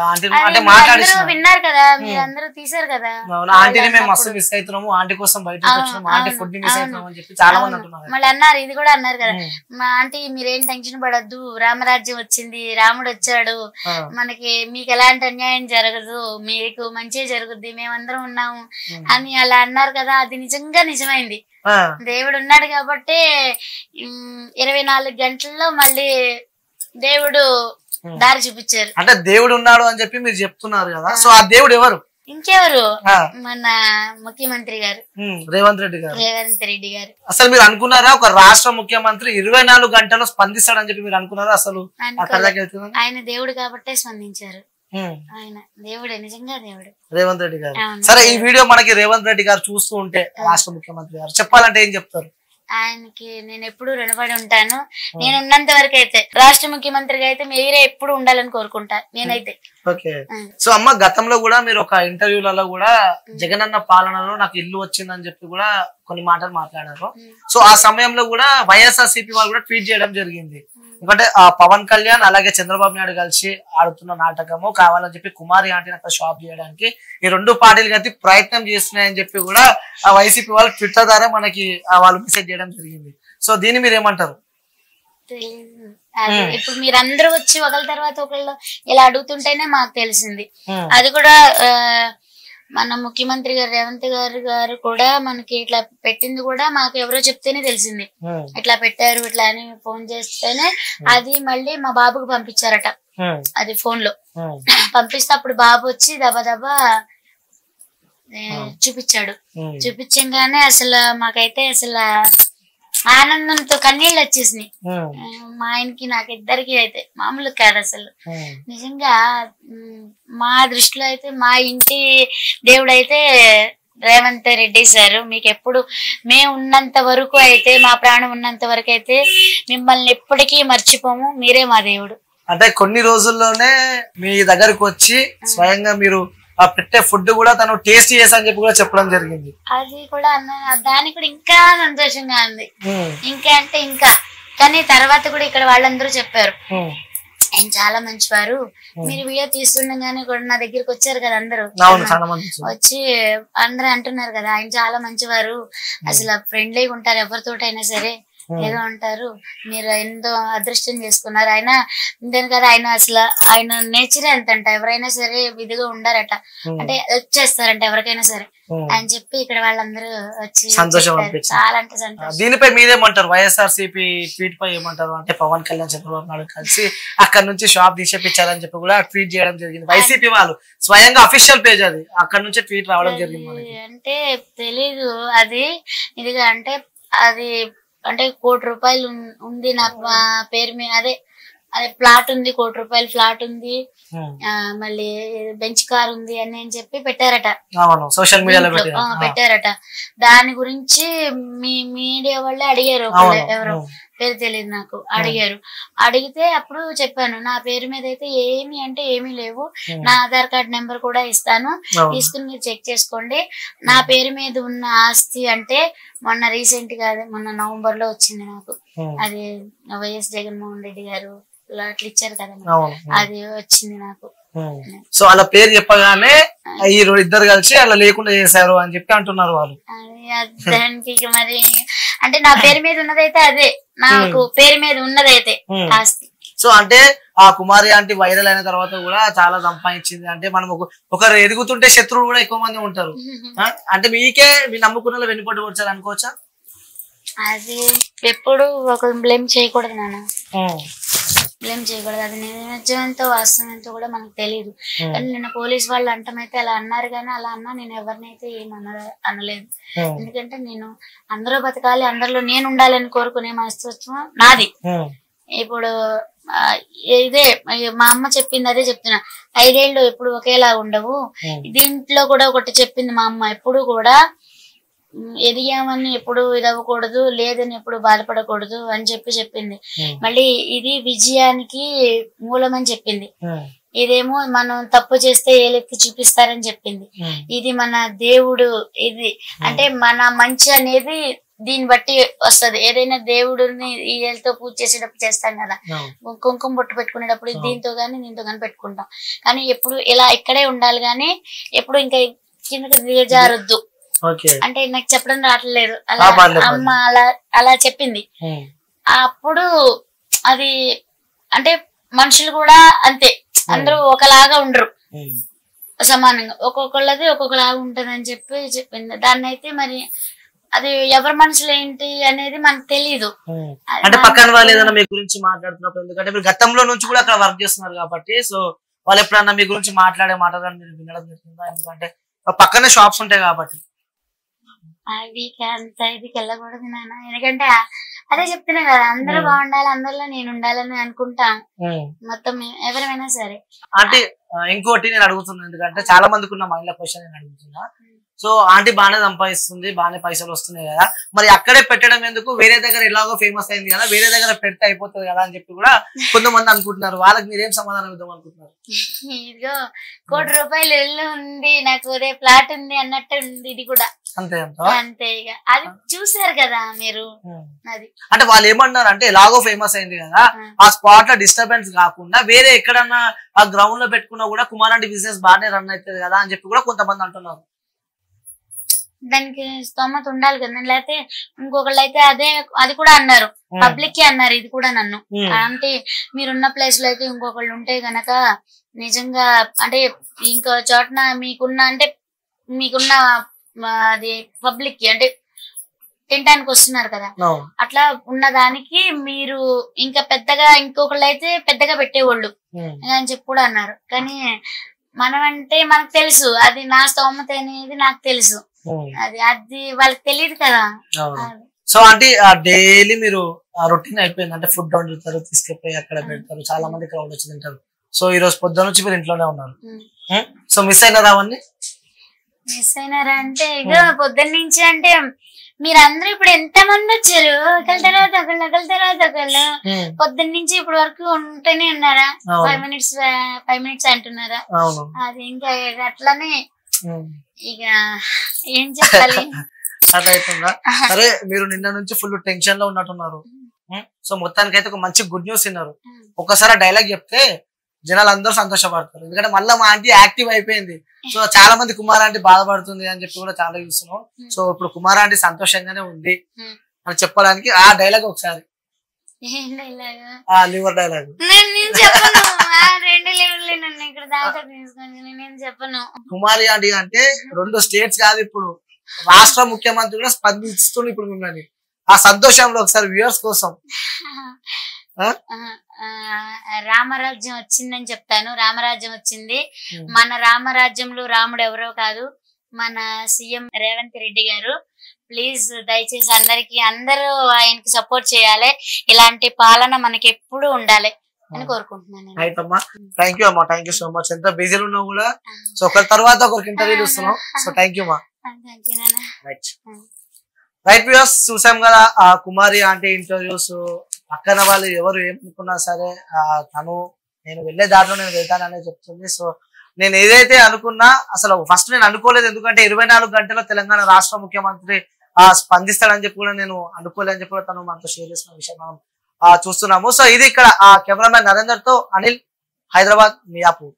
Aunty అంటే మాట్లాడిస్తున్నారు విన్నారు కదా, మీరందరూ తీసారు కదా. ఆంటీని మేము మస్తు మిస్ అవుతున్నాము, ఆంటీ కోసం బయట వచ్చినాము, ఆంటీ ఫుడ్ మిస్ అవుతున్నాము అని చెప్పి చాలా మంది అంటున్నారు. మళ్ళీ అన్నారు, ఇది కూడా అన్నారు కదా, మా ఆంటీ మీరేం టెన్షన్ పడద్దు, రామరాజ్యం వచ్చింది, రాముడు వచ్చాడు, మనకి మీకు ఎలాంటి అన్యాయం జరగదు, మీకు మంచి జరుగుద్ది, మేమందరం ఉన్నాము అని అలా అన్నారు కదా. అది నిజంగా నిజమైంది. దేవుడు ఉన్నాడు కాబట్టి 24 గంటల్లో మళ్ళీ దేవుడు దారి చూపించారు. అంటే దేవుడు ఉన్నాడు అని చెప్పి మీరు చెప్తున్నారు కదా, సో ఆ దేవుడు ఎవరు? ఇంకెవరు, మన ముఖ్యమంత్రి గారు రేవంత్ రెడ్డి గారు. అసలు మీరు అనుకున్నారా ఒక రాష్ట్ర ముఖ్యమంత్రి 24 గంటల్లో స్పందిస్తాడని చెప్పి మీరు అనుకున్నారా? అసలు ఆయన దేవుడు కాబట్టే స్పందించారు. ఆయన దేవుడే, నిజంగా దేవుడు రేవంత్ రెడ్డి గారు. సరే, ఈ వీడియో మనకి రేవంత్ రెడ్డి గారు చూస్తూ ఉంటే, రాష్ట్ర ముఖ్యమంత్రి గారు చెప్పాలంటే ఏం చెప్తారు? ఆయనకి నేను ఎప్పుడు రుణపడి ఉంటాను. నేను ఉన్నంత వరకు అయితే, రాష్ట్ర ముఖ్యమంత్రిగా అయితే మీరే ఎప్పుడు ఉండాలని కోరుకుంటా నేనైతే. ఓకే. సో అమ్మ, గతంలో కూడా మీరు ఒక ఇంటర్వ్యూలలో కూడా జగనన్న పాలనలో నాకు ఇల్లు వచ్చిందని చెప్పి కూడా కొన్ని మాటలు మాట్లాడారు. సో ఆ సమయంలో కూడా వైఎస్ఆర్సీపీ వాళ్ళు కూడా ట్వీట్ చేయడం జరిగింది. ఎందుకంటే ఆ పవన్ కళ్యాణ్ అలాగే చంద్రబాబు నాయుడు కలిసి ఆడుతున్న నాటకము కావాలని చెప్పి కుమారి ఆంటీని అక్కడ షాప్ చేయడానికి ఈ 2 పార్టీలు కలిసి ప్రయత్నం చేస్తున్నాయని చెప్పి కూడా ఆ వైసీపీ వాళ్ళు ట్విట్టర్ ద్వారా మనకి వాళ్ళు మెసేజ్ చేయడం జరిగింది. సో దీన్ని మీరు ఏమంటారు? ఇప్పుడు మీరందరూ వచ్చి ఒకళ్ళ తర్వాత ఒకళ్ళు ఇలా అడుగుతుంటేనే మాకు తెలిసింది. అది కూడా మన ముఖ్యమంత్రి గారు రేవంత్ గారు కూడా మనకి ఇట్లా పెట్టింది కూడా మాకు ఎవరో చెప్తేనే తెలిసింది. ఇట్లా పెట్టారు ఇట్లా అని ఫోన్ చేస్తేనే అది మళ్ళీ మా బాబుకు పంపించారట. అది ఫోన్ లో పంపిస్తే అప్పుడు బాబు వచ్చి దబా చూపించాడు. చూపించగానే అసలు మాకైతే అసలు ఆనందంతో కన్నీళ్ళు వచ్చేసినాయి. మా ఆయనకి నాకు ఇద్దరికి అయితే మామూలు కాదు అసలు. నిజంగా మా దృష్టిలో అయితే మా ఇంటి దేవుడైతే రేవంత్ రెడ్డి సార్. మీకు ఎప్పుడు మేము ఉన్నంత వరకు అయితే, మా ప్రాణం ఉన్నంత వరకు అయితే మిమ్మల్ని ఎప్పటికీ మర్చిపోము, మీరే మా దేవుడు. అంటే కొన్ని రోజుల్లోనే మీ దగ్గరకు వచ్చి స్వయంగా మీరు పెట్టే ఫుడ్ కూడా తను టేస్ట్ చేసని చెప్పి కూడా చెప్పడం జరిగింది. అది కూడా దానికి కూడా ఇంకా సంతోషంగా ఉంది. ఇంకా అంటే ఇంకా, కానీ తర్వాత కూడా ఇక్కడ వాళ్ళందరూ చెప్పారు ఆయన చాలా మంచివారు. మీరు వీడియో తీస్తుండగానే కూడా నా దగ్గరికి వచ్చారు కదా అందరూ, వచ్చి అందరూ అంటున్నారు కదా ఆయన చాలా మంచివారు, అసలు ఫ్రెండ్లీగా ఉంటారు ఎవరితోటైనా సరే, ఏదో అంటారు, మీరు ఎంతో అదృష్టం చేసుకున్నారు. ఆయన ఇంతేను కదా, ఆయన అసలు ఆయన నేచరే అంతంట, ఎవరైనా సరే విధిగా ఉండారట, అంటే హెల్ప్ చేస్తారంట ఎవరికైనా సరే అని చెప్పి ఇక్కడ వాళ్ళందరూ వచ్చి సంతోషం. చాలా అంటే సంతోషం. దీనిపై మీరేమంటారు? వైఎస్ఆర్సీపీ ట్వీట్ పై ఏమంటారు? అంటే పవన్ కళ్యాణ్ చంద్రబాబు నాయుడు కలిసి అక్కడ నుంచి షాప్ తీసేపించారని చెప్పి కూడా ట్వీట్ చేయడం జరిగింది. వైసీపీ వాళ్ళు స్వయంగా అఫీషియల్ పేజ్ అది, అక్కడ నుంచి ట్వీట్ రావడం జరిగింది. అంటే తెలీదు అది ఇదిగా, అంటే అది అంటే 1 కోటి రూపాయలు ఉంది నా పేరు మీద, అదే ఫ్లాట్ ఉంది, 1 కోటి రూపాయల ఫ్లాట్ ఉంది, మళ్ళీ బెంచ్ కార్ ఉంది అని చెప్పి పెట్టారట, సోషల్ మీడియాలో పెట్టారట. దాని గురించి మీ మీడియా వాళ్ళే అడిగారు, ఎవరో పేరు తెలియదు నాకు, అడిగారు. అడిగితే అప్పుడు చెప్పాను నా పేరు మీద అయితే ఏమి అంటే ఏమీ లేవు, నా ఆధార్ కార్డ్ నెంబర్ కూడా ఇస్తాను, తీసుకుని మీరు చెక్ చేసుకోండి. నా పేరు మీద ఉన్న ఆస్తి అంటే మొన్న రీసెంట్ గా మొన్న నవంబర్ లో వచ్చింది నాకు, అది వైఎస్ జగన్మోహన్ రెడ్డి గారు అట్లా ఇచ్చారు కదా, అది వచ్చింది నాకు. సో అలా పేరు చెప్పగానే ఈ ఇద్దరు కలిసి అలా లేకుండా చేశారు అని చెప్పి అంటున్నారు వాళ్ళు. దానికి మరి అంటే నా పేరు మీద ఉన్నదైతే అదే, నాకు పేరు మీద ఉన్నదైతే ఆస్తి. సో అంటే ఆ కుమారి ఆంటీ వైరల్ అయిన తర్వాత కూడా చాలా సంపాదించింది. అంటే మనం ఒకరు ఎదుగుతుంటే శత్రువులు కూడా ఎక్కువ మంది ఉంటారు. అంటే మీకే మీ నమ్ముకున్న వెనుపట్టు వచ్చారు అనుకోవచ్చా? అది ఎప్పుడు ఒక బ్లేమ్ చేయకూడదు నాన్న, బ్లేమ్ చేయకూడదు. అది నిజంతో వాస్తవంతో కూడా మనకు తెలియదు. కానీ నిన్న పోలీస్ వాళ్ళు అంటమైతే అలా అన్నారు, కానీ అలా అన్నా నేను ఎవరినైతే అనలేదు. ఎందుకంటే నేను అందరూ బతకాలి, అందరిలో నేను ఉండాలని కోరుకునే మనస్తత్వం నాది. ఇప్పుడు ఇదే మా అమ్మ చెప్పింది, అదే చెప్తున్నా, 5 ఏళ్ళు ఎప్పుడు ఒకేలా ఉండవు. దీంట్లో కూడా ఒకటి చెప్పింది మా అమ్మ, ఎప్పుడు కూడా ఎదిగామని ఎప్పుడు ఇదవ్వకూడదు, లేదని ఎప్పుడు బాధపడకూడదు అని చెప్పింది. మళ్ళీ ఇది విజయానికి మూలమని చెప్పింది. ఇదేమో మనం తప్పు చేస్తే ఏలెత్తి చూపిస్తారని చెప్పింది. ఇది మన దేవుడు, ఇది అంటే మన మంచి అనేది దీన్ని బట్టి వస్తది. ఏదైనా దేవుడిని ఈ ఏళ్ళతో పూజ చేసేటప్పుడు చేస్తాం కదా, కుంకుమ బొట్టు పెట్టుకునేటప్పుడు దీంతో గానీ దీంతో గానీ పెట్టుకుంటాం. కానీ ఎప్పుడు ఇలా ఇక్కడే ఉండాలి గానీ ఎప్పుడు ఇంకా కిందకి దిగజారొద్దు. అంటే నాకు చెప్పడం రావట్లేదు, అలా అమ్మ అలా చెప్పింది. అప్పుడు అది అంటే మనుషులు కూడా అంతే, అందరూ ఒకలాగా ఉండరు, సమానంగా ఒక్కొక్కళ్ళది ఒక్కొక్కలాగా ఉంటది అని చెప్పి చెప్పింది. దాన్ని అయితే మరి అది ఎవరి మనసులో ఏంటి అనేది మనకు తెలియదు. అంటే పక్కన వాళ్ళు ఏదైనా మీ గురించి మాట్లాడుతున్నప్పుడు, ఎందుకంటే మీరు గతంలో నుంచి కూడా అక్కడ వర్క్ చేస్తున్నారు కాబట్టి, సో వాళ్ళు ఎప్పుడన్నా మీ గురించి మాట్లాడే మాటలు మీరు వినడం జరుగుతుందా? ఎందుకంటే పక్కనే షాప్స్ ఉంటాయి కాబట్టి. అది అంత ఇదికి వెళ్ళకూడదు నాన్న, ఎందుకంటే అదే చెప్తున్నా కదా, అందరూ బాగుండాలి, అందరిలో నేను ఉండాలని అనుకుంటాం మొత్తం ఎవరైనా సరే. అంటే ఇంకోటి నేను అడుగుతున్నా, ఎందుకంటే చాలా మందికి ఉన్న మహిళా క్వశ్చన్ నేను అడుగుతున్నా. సో ఆంటీ బాగానే సంపాదిస్తుంది, బాగానే పైసలు వస్తున్నాయి కదా, మరి అక్కడే పెట్టడం ఎందుకు? వేరే దగ్గర ఎలాగో ఫేమస్ అయింది కదా, వేరే దగ్గర పెడితే అయిపోతుంది కదా అని చెప్పి కూడా కొంతమంది అనుకుంటున్నారు. వాళ్ళకి మీరేం సమాధానం ఇద్దాం అనుకుంటున్నారు? ఇదిగో ₹1,00,00,000 ఇల్లు ఉంది, నాకు అదే ఫ్లాట్ ఉంది అన్నట్టు ఉంది ఇది కూడా. అంతే అంతే, ఇక అది చూసారు కదా మీరు. అది అంటే వాళ్ళు ఏమన్నారు అంటే, ఎలాగో ఫేమస్ అయింది కదా, ఆ స్పాట్ లో డిస్టర్బెన్స్ కాకుండా వేరే ఎక్కడన్నా ఆ గ్రౌండ్ లో పెట్టుకున్నా కూడా కుమారాంటి బిజినెస్ బాగానే రన్ అవుతుంది కదా అని చెప్పి కూడా కొంతమంది అంటున్నారు. దానికి స్తోమత ఉండాలి కదా, లేకపోతే ఇంకొకళ్ళు అయితే అది కూడా అన్నారు, పబ్లిక్ కి అన్నారు ఇది కూడా నన్ను. అంటే మీరున్న ప్లేస్ లో అయితే ఇంకొకళ్ళు ఉంటే గనక నిజంగా అంటే ఇంకో చోటన మీకున్న అది పబ్లిక్ కి అంటే తినడానికి వస్తున్నారు కదా, అట్లా ఉన్నదానికి మీరు ఇంకా పెద్దగా ఇంకొకళ్ళు అయితే పెద్దగా పెట్టేవాళ్ళు అని చెప్పి కూడా అన్నారు. కానీ మనం అంటే మనకు తెలుసు అది నా స్తోమత అనేది నాకు తెలుసు, అది వాళ్ళకి తెలియదు కదా. సో అంటే డైలీ మీరు రొటీన్ అయిపోయింది అంటే ఫుడ్ వండుతారు, తీసుకెళ్ళిపోయి అక్కడ పెడతారు, చాలా మంది క్రౌడ్ వచ్చి తింటారు. సో ఈ రోజు పొద్దున్న నుంచి మీరు ఇంట్లోనే ఉన్నారు. సో మిస్ అయినారా అవన్నీ? మిస్ అయినారా అంటే ఇక పొద్దున్న నుంచి అంటే మీరందరూ ఇప్పుడు ఎంత మంది వచ్చారు, ఒకళ్ళ తర్వాత ఒకళ్ళు పొద్దున్న నుంచి ఇప్పుడు వరకు ఉంటూనే ఉన్నారా? 5 minutes అంటున్నారా? అది ఇంకా అట్లానే ఇక ఏం చెప్పాలి. అట్లా అవుతుందా? సరే, మీరు నిన్న నుంచి ఫుల్ టెన్షన్ లో ఉన్నట్టున్నారు. సో మొత్తానికి అయితే ఒక మంచి గుడ్ న్యూస్ విన్నారు. ఒక్కసారి డైలాగ్ చెప్తే జనాలు అందరూ సంతోషపడతారు, ఎందుకంటే మళ్ళీ మా ఆంటీ యాక్టివ్ అయిపోయింది. సో చాలా మంది కుమార్ ఆంటీ బాధపడుతుంది అని చెప్పి కూడా చాలా చూస్తున్నాం. సో ఇప్పుడు కుమార్ ఆంటీ సంతోషంగానే ఉంది అని చెప్పడానికి ఆ డైలాగ్ ఒకసారి, లివర్ డైలాగ్. కుమారి ఆంటీ అంటే 2 స్టేట్స్ కాదు, ఇప్పుడు రాష్ట్ర ముఖ్యమంత్రి కూడా స్పందిస్తుంది ఇప్పుడు మిమ్మల్ని. ఆ సంతోషంలో ఒకసారి వ్యూవర్స్ కోసం. రామరాజ్యం వచ్చిందని చెప్తాను. రామరాజ్యం వచ్చింది. మన రామరాజ్యంలో రాముడు ఎవరో కాదు, మన సీఎం రేవంత్ రెడ్డి గారు. ప్లీజ్ దయచేసి అందరూ ఆయనకి సపోర్ట్ చేయాలి. ఇలాంటి పాలన మనకి ఎప్పుడు ఉండాలి అని కోరుకుంటున్నాను. అయితమ్మా, థ్యాంక్ యూ అమ్మా, థ్యాంక్ యూ సో మచ్. ఎంత బిజీలో ఉన్నా కూడా సో ఒకరి తర్వాత ఒకరికి ఇంటర్వ్యూలు ఇస్తున్నాం. సో థ్యాంక్ యూ మా. రైట్ వ్యూయర్స్, చూసాం కదా ఆ కుమారి ఆంటీ ఇంటర్వ్యూస్. పక్కన వాళ్ళు ఎవరు ఏమనుకున్నా సరే నేను వెళ్లే దారిలో నేను వెళ్తాననే చెప్తుంది. సో నేను ఏదైతే అనుకున్నా అసలు ఫస్ట్ నేను అనుకోలేదు, ఎందుకంటే 24 గంటల తెలంగాణ రాష్ట్ర ముఖ్యమంత్రి స్పందిస్తాడని చెప్పి కూడా నేను అనుకోలేదని చెప్పి కూడా తను మనతో షేర్ చేసిన విషయం మనం చూస్తున్నాము. సో ఇది ఇక్కడ కెమెరామ్యాన్ నరేందర్ తో అనిల్, హైదరాబాద్, మియాపూర్.